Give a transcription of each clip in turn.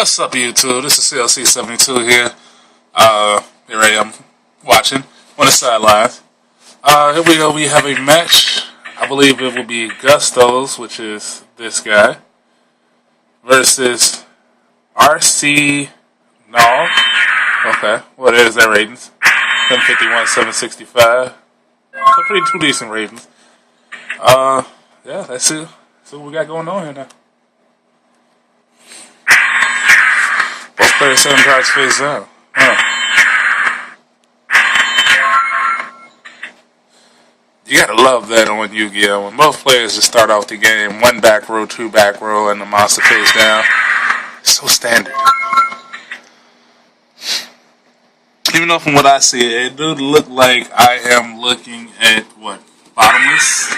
What's up, YouTube? This is CLC72 here. Here I am watching on the sidelines. Here we go. We have a match. I believe it will be Gustos, which is this guy, versus RC Null. Okay, what is their ratings? 751, 765. So pretty two decent ratings. Yeah, let's see what we got going on here now. Both players 7 cards face down. You gotta love that on Yu-Gi-Oh! When both players just start off the game, 1 back row, 2 back row, and the monster face down. It's so standard. Even though from what I see, it do look like I am looking at what? Bottomless?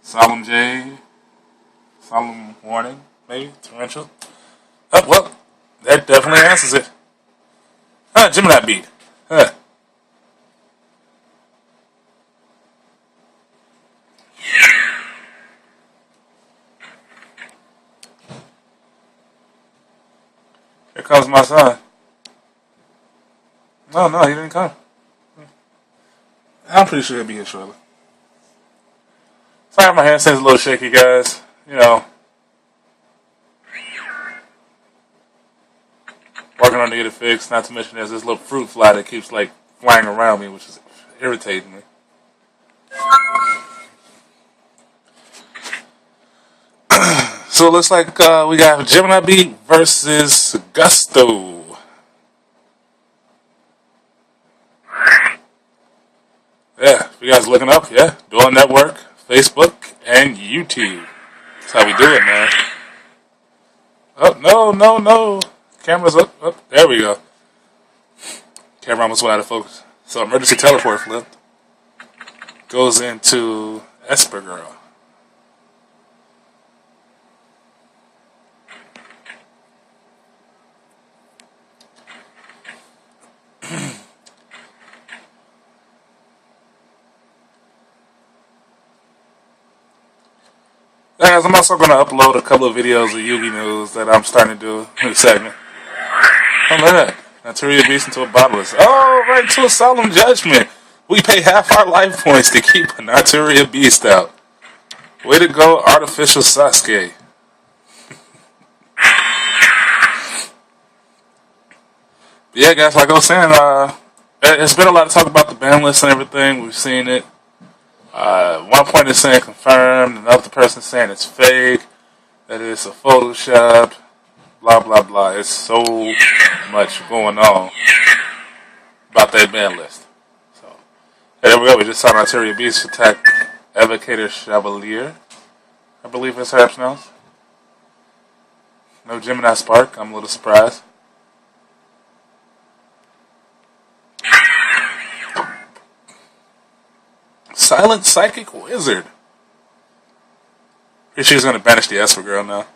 Solemn J? Solemn Warning? Maybe? Torrential? Oh, well, that definitely answers it. Gemini beat. Here comes my son. No, he didn't come. I'm pretty sure he'll be here shortly. Sorry, my hand seems a little shaky, guys. You know, working on to get it fixed. Not to mention there's this little fruit fly that keeps like flying around me, which is irritating me. So it looks like we got Gemini beat versus Gusto. Yeah, if you guys looking up, yeah, Dueling Network, Facebook, and YouTube. That's how we do it, man. Oh, no. Camera's up. There we go. Camera almost went out of focus. So emergency teleport flip goes into Esper Girl. Guys, I'm also going to upload a couple of videos of Yu-Gi news that I'm starting to do in the segment. Oh, look at that. Now turn your beast into a bottomless. Oh, right into a solemn judgment. We pay half our life points to keep a Naturia beast out. Way to go, artificial Sasuke. Yeah, guys, like I was saying, there's been a lot of talk about the ban list and everything. We've seen it. One point is saying confirmed, another person saying it's fake, that it's a Photoshop, blah blah blah. It's so much going on about that ban list. So there we go. We just saw Naturia Beast attack Evocator Chevalier. I believe it's her pronounced. No Gemini Spark. I'm a little surprised. Silent Psychic Wizard. She's going to banish the Esper Girl now.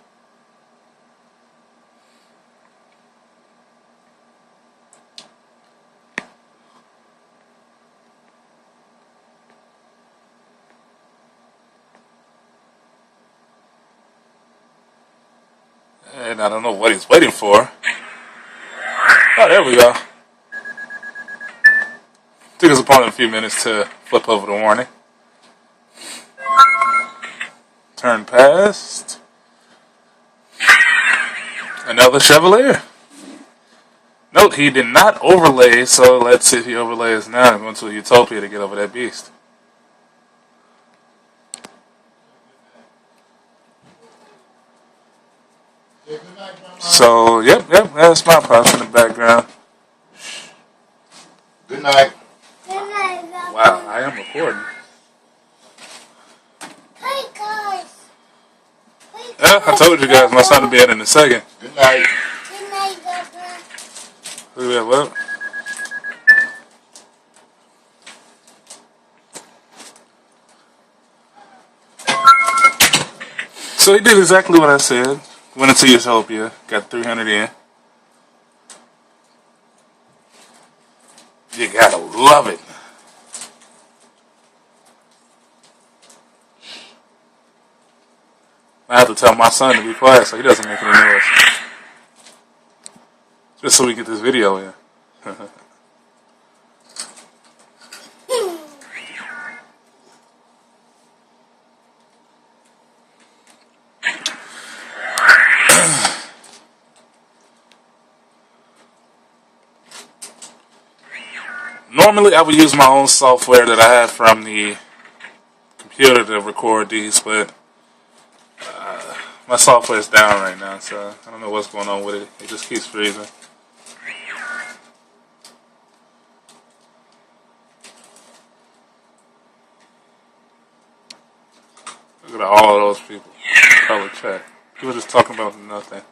And I don't know what he's waiting for. Oh, there we go. Took his opponent a few minutes to flip over the warning. Turn past. Another Chevalier. Note, he did not overlay, so let's see if he overlays now. I'm going to Utopia to get over that beast. So, yep, that's my pops in the background. Good night. Wow, I am recording. Hey guys. Yeah, I told you guys my son will be in a second. Good night. Good night, Papa. Look at that, what? So he did exactly what I said. Went into Utopia, got 300 in. You gotta love it. I have to tell my son to be quiet so he doesn't make any noise. Just so we get this video in. Normally, I would use my own software that I have from the computer to record these, but my software is down right now, so I don't know what's going on with it. It just keeps freezing. Look at all those people. Color chat. People just talking about nothing.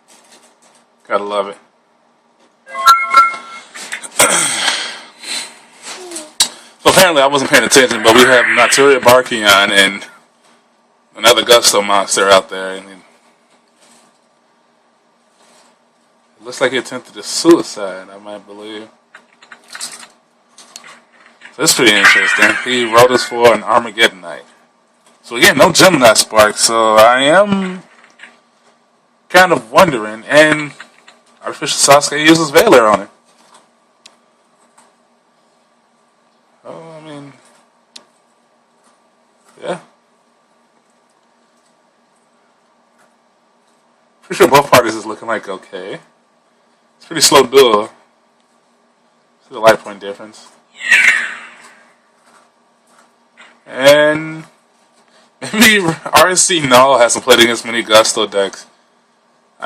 Gotta love it. So apparently I wasn't paying attention, but we have Naturia Barkion and another Gusto monster out there, and it looks like he attempted a suicide, I might believe. So that's pretty interesting. He wrote us for an Armageddon Night. So again, no Gemini Spark, so I am kind of wondering, and Artificial Sasuke uses Valor on it. Oh, I mean, yeah. Pretty sure both parties is looking like okay. It's pretty slow duel. See the life point difference. And maybe RNC Null hasn't played against many Gusto decks.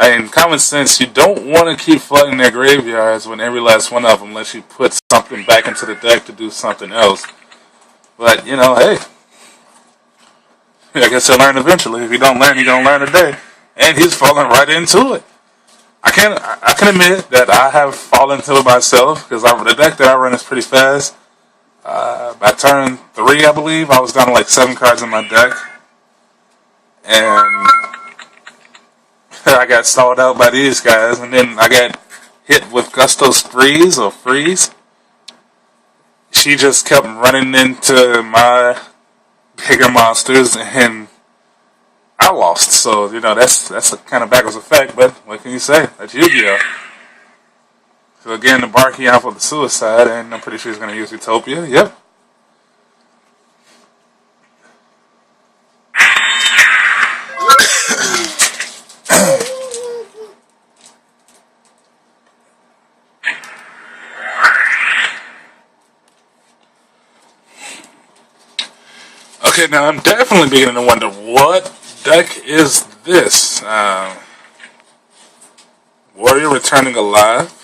In common sense, you don't want to keep flooding their graveyards when every last one of them lets you put something back into the deck to do something else. But, you know, hey. I guess he'll learn eventually. If you don't learn, you're going to learn today. And he's falling right into it. I can admit that I have fallen into it myself, because the deck that I run is pretty fast. By turn 3, I believe, I was down to like 7 cards in my deck. And I got stalled out by these guys, and then I got hit with Gusto's freeze. She just kept running into my bigger monsters, and I lost. So, you know, that's a kind of backwards effect, but what can you say? That's Yu-Gi-Oh! So again, the Barkion for the suicide, and I'm pretty sure he's going to use Utopia. Yep. Okay, now I'm definitely beginning to wonder, what deck is this? Warrior Returning Alive.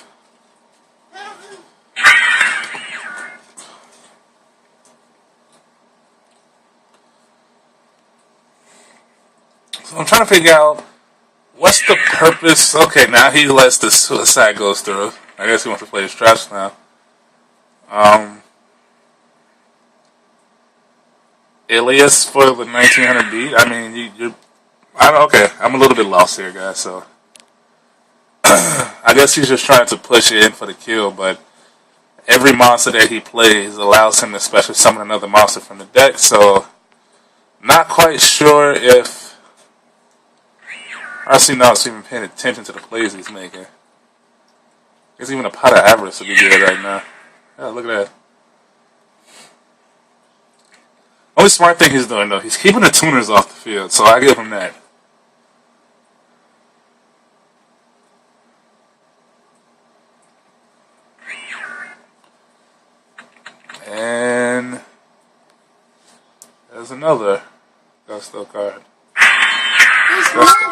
So I'm trying to figure out, what's the purpose? Okay, now he lets the suicide go through. I guess he wants to play his trash now. Alias for the 1900 beat. I mean, okay, I'm a little bit lost here, guys. So I guess he's just trying to push it in for the kill, but every monster that he plays allows him to special summon another monster from the deck. So not quite sure if RC now is even paying attention to the plays he's making. I guess even a pot of avarice would be good right now. Yeah, look at that. Only smart thing he's doing, though, he's keeping the tuners off the field, so I give him that. And there's another Gusto card. Gusto.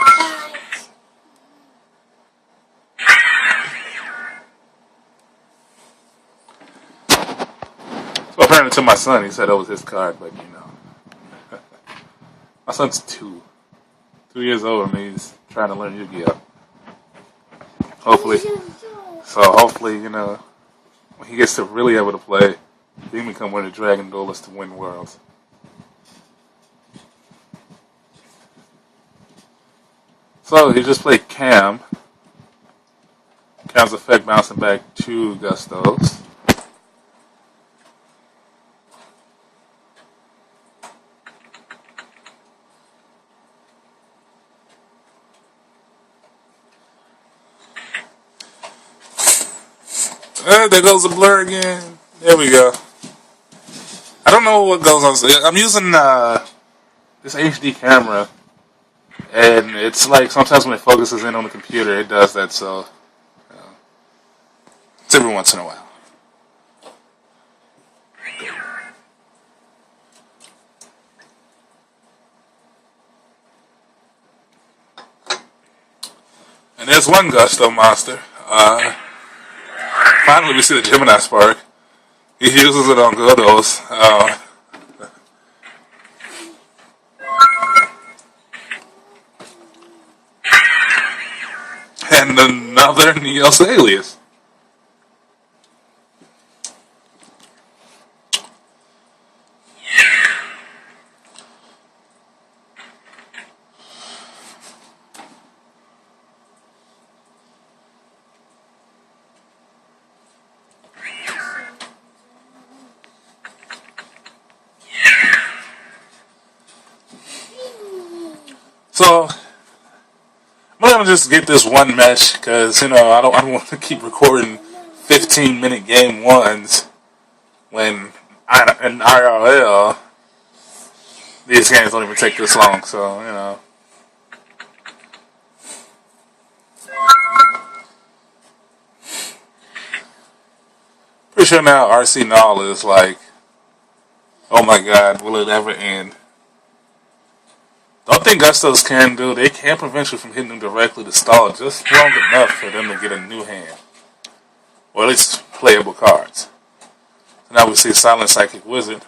So apparently to my son, he said that was his card, but you know. My son's 2 years old, and he's trying to learn Yu-Gi-Oh! Hopefully. So hopefully, you know, when he gets to really able to play, he can become one of the Dragon Duelists to win worlds. So he just played Cam. Cam's effect bouncing back 2 Gustos. There goes the blur again. There we go. I don't know what goes on. I'm using this HD camera, and it's like sometimes when it focuses in on the computer, it does that. So it's every once in a while. And there's one Gusto monster. Finally, we see the Gemini spark. He uses it on Godos. And another Neos alias. So I'm gonna just get this one mesh because I don't want to keep recording 15-minute game ones when in IRL these games don't even take this long. So pretty sure now RC Null is like, oh my god, will it ever end? The only thing Gustos can do, they can prevent you from hitting them directly to stall just long enough for them to get a new hand. Or at least playable cards. So now we see Silent Psychic Wizard.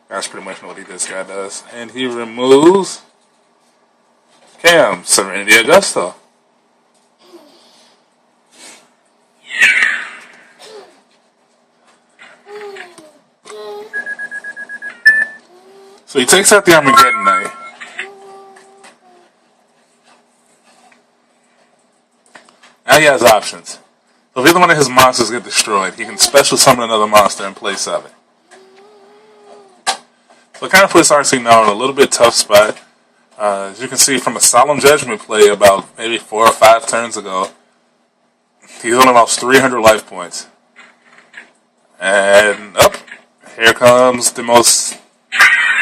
That's pretty much what this guy does. And he removes Cam, Serenity Augusto. So he takes out the Armageddon Knight. Now he has options. So if either one of his monsters get destroyed, he can special summon another monster in place of it. So it kind of puts RC Null in a little bit tough spot. As you can see from a Solemn Judgment play about maybe 4 or 5 turns ago, he's only lost 300 life points. And up, here comes the most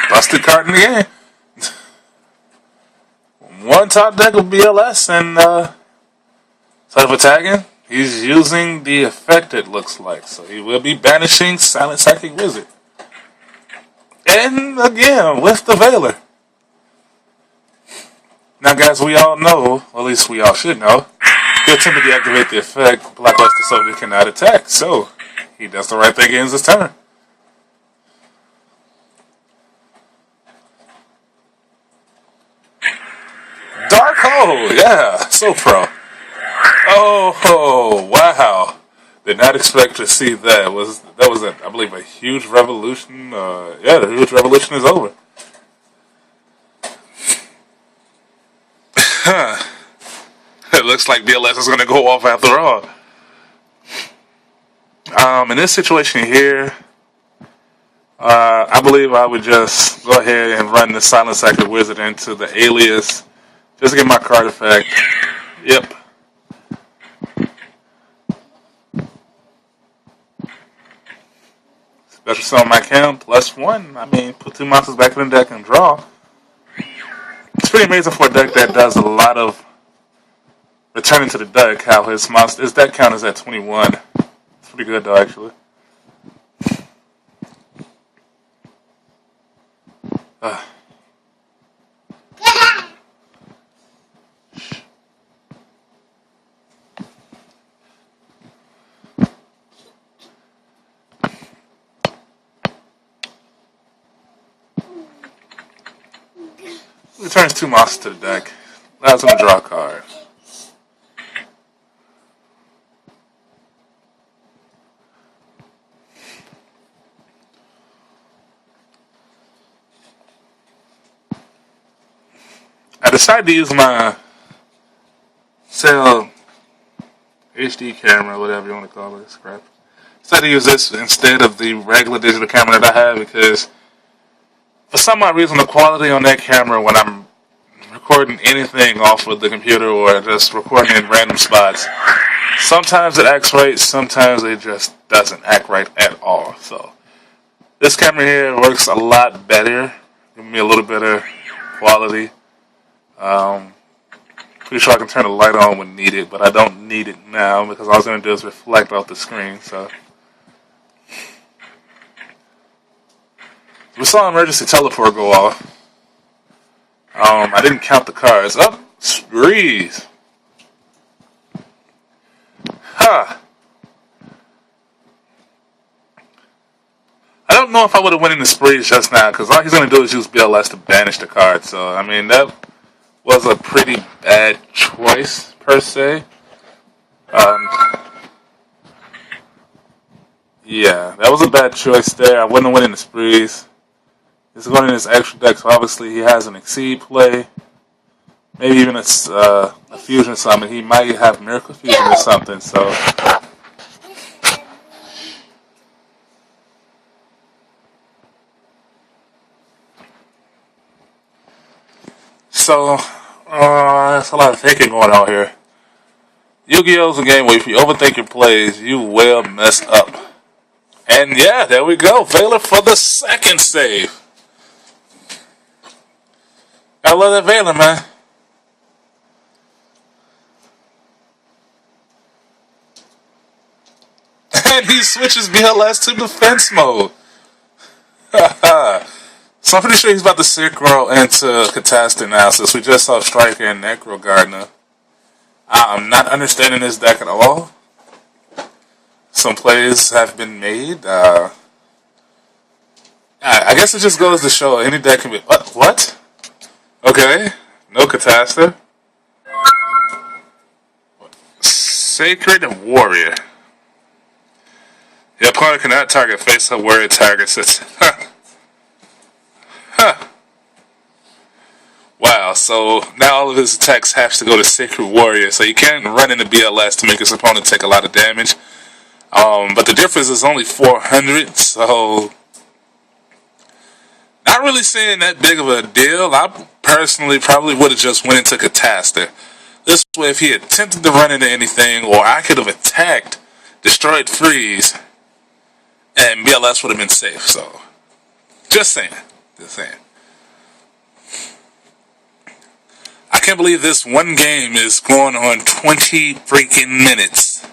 busted card in the game. One top deck of BLS, and instead of attacking, he's using the effect, it looks like. So he will be banishing Silent Psychic Wizard. And again, with the Veiler. Now guys, we all know, or at least we all should know, he'll attempt to deactivate the effect, Blackluster Soldier cannot attack. So he does the right thing, ends his turn. Dark Hole, yeah, so pro. Oh, wow. Did not expect to see that. That was I believe, a huge revolution. Yeah, the huge revolution is over. It looks like BLS is going to go off after all. In this situation here, I believe I would just go ahead and run the Silent Psychic Wizard into the alias. Just to get my card effect. Yep. Special summon my count +1. I mean, put 2 monsters back in the deck and draw. It's pretty amazing for a deck that does a lot of returning to the deck. How his deck count is at 21. It's pretty good though, actually. Returns 2 monsters to the deck. Allows him to draw a card. I decided to use my cell HD camera, whatever you want to call it, scrap. Decided to use this instead of the regular digital camera that I have because for some odd reason the quality on that camera when I'm recording recording anything off of the computer or just recording in random spots, sometimes it acts right, sometimes it just doesn't act right at all. So this camera here works a lot better, giving me a little better quality. Pretty sure I can turn the light on when needed, but I don't need it now because all I was going to do is reflect off the screen. So we saw an emergency teleport go off. I didn't count the cars. Oh, breeze. Huh. I don't know if I would have went in the sprees just now, because all he's going to do is use BLS to banish the card. So, I mean, that was a pretty bad choice, per se. Yeah, that was a bad choice there. I wouldn't have went in the sprees. He's going in his extra deck, so obviously he has an Exceed play. Maybe even a Fusion summon. He might have Miracle Fusion or something, so... So, there's a lot of thinking going on here. Yu-Gi-Oh's a game where if you overthink your plays, you will mess up. And yeah, there we go. Valor for the second save. I love that Valor, man. And he switches BLS to defense mode. So I'm pretty sure he's about to synchro into Catastrophe now, since we just saw Striker and Necro Gardener. I'm not understanding this deck at all. Some plays have been made. I guess it just goes to show any deck can be... What? Okay. No Catastrophe. Sacred Warrior. Your opponent cannot target face up warrior targets it. Huh. Wow, so now all of his attacks have to go to Sacred Warrior, so you can't run into BLS to make his opponent take a lot of damage. But the difference is only 400, so not really seeing that big of a deal. I personally probably would have just went into Catastrophe. This way, if he attempted to run into anything, or I could have attacked, destroyed Freeze, and BLS would have been safe, so just saying. Just saying. I can't believe this one game is going on 20 freaking minutes.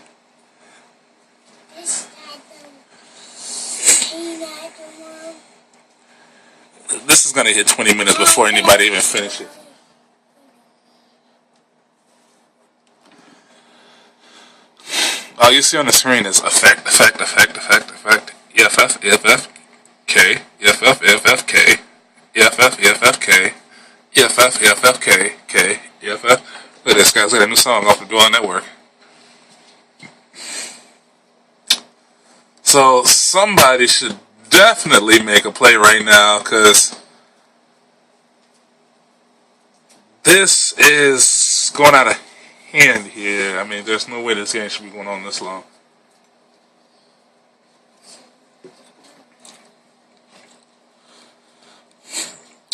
This is going to hit 20 minutes before anybody even finishes. All you see on the screen is effect, EFF, EFF, K, EFF, EFF, K, EFF, EFF, K, EFF, EFF, K, K, EFF. Look at this, guys. Look at that new song off the Duel Network. So somebody should definitely make a play right now, because this is going out of hand here. I mean, there's no way this game should be going on this long.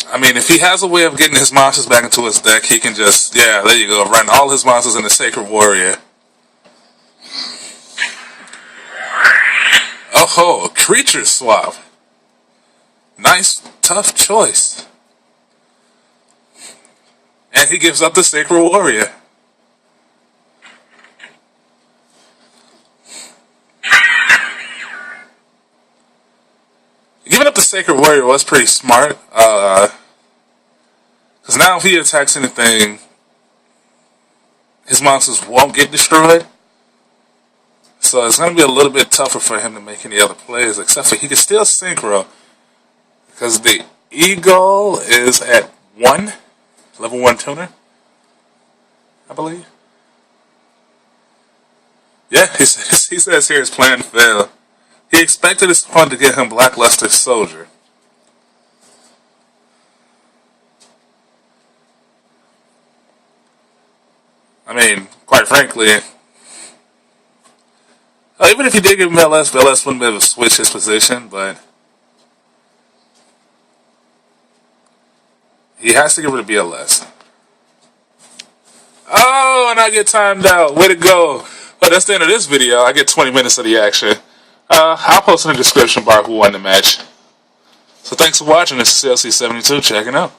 I mean, if he has a way of getting his monsters back into his deck, he can just, yeah, there you go, run all his monsters in the Sacred Warrior. Oh, creature swap. Nice, tough choice. And he gives up the Sacred Warrior. Giving up the Sacred Warrior was pretty smart. Because now if he attacks anything, his monsters won't get destroyed. So it's going to be a little bit tougher for him to make any other plays, except for he can still synchro. Because the Eagle is at 1, level 1 tuner, I believe. Yeah, he says here his plan failed. He expected his opponent to get him Blackluster Soldier. I mean, quite frankly, even if he did give him LS wouldn't be able to switch his position, but he has to get rid of BLS. won. I get timed out. Way to go. But that's the end of this video. I get 20 minutes of the action. I'll post in the description bar who won the match. So thanks for watching. This is CLC72 checking out.